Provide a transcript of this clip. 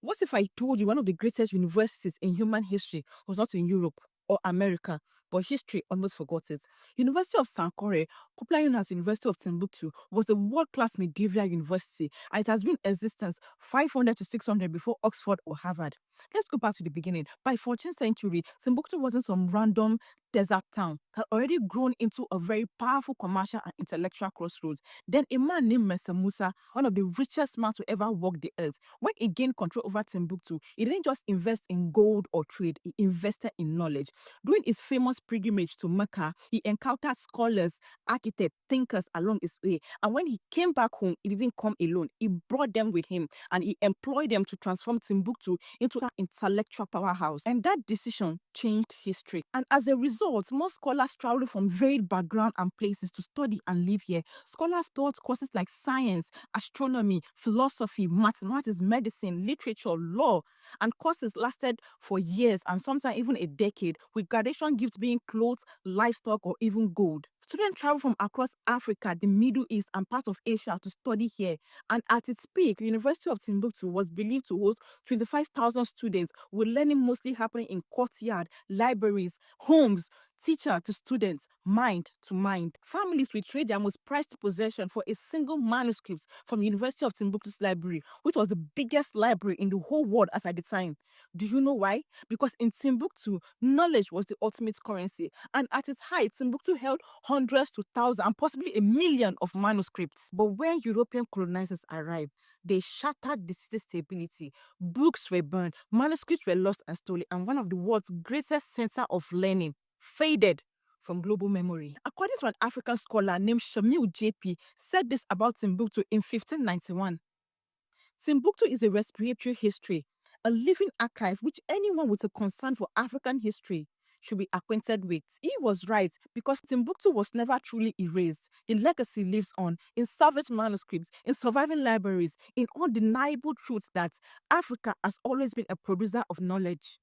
What if I told you one of the greatest universities in human history was not in Europe or America, but history almost forgot it? University of Sankore, popularly known as University of Timbuktu, was a world-class medieval university, and it has been in existence 500 to 600 before Oxford or Harvard. Let's go back to the beginning. By 14th century, Timbuktu wasn't some random desert town. It had already grown into a very powerful commercial and intellectual crossroads. Then a man named Mesa Musa, one of the richest men to ever walk the earth, when he gained control over Timbuktu, he didn't just invest in gold or trade, he invested in knowledge. During his famous pilgrimage to Mecca, he encountered scholars, architects, thinkers along his way. And when he came back home, he didn't come alone. He brought them with him and he employed them to transform Timbuktu into an intellectual powerhouse. And that decision changed history. And as a result, most scholars traveled from varied backgrounds and places to study and live here. Scholars taught courses like science, astronomy, philosophy, mathematics, medicine, literature, law, and courses lasted for years and sometimes even a decade, with graduation gifts being clothes, livestock, or even gold. Students travel from across Africa, the Middle East, and parts of Asia to study here. And at its peak, the University of Timbuktu was believed to host 25,000 students, with learning mostly happening in courtyard, libraries, homes, teacher to students, mind to mind. Families will trade their most prized possession for a single manuscript from University of Timbuktu's library, which was the biggest library in the whole world at the time. Do you know why? Because in Timbuktu, knowledge was the ultimate currency, and at its height, Timbuktu held hundreds to thousands and possibly a million of manuscripts. But when European colonizers arrived, they shattered the city's stability. Books were burned, manuscripts were lost and stolen, and one of the world's greatest center of learning faded from global memory. According to an African scholar named Shamil JP, said this about Timbuktu in 1591. Timbuktu is a respiratory history, a living archive which anyone with a concern for African history should be acquainted with. He was right because Timbuktu was never truly erased. The legacy lives on in salvaged manuscripts, in surviving libraries, in undeniable truths that Africa has always been a producer of knowledge.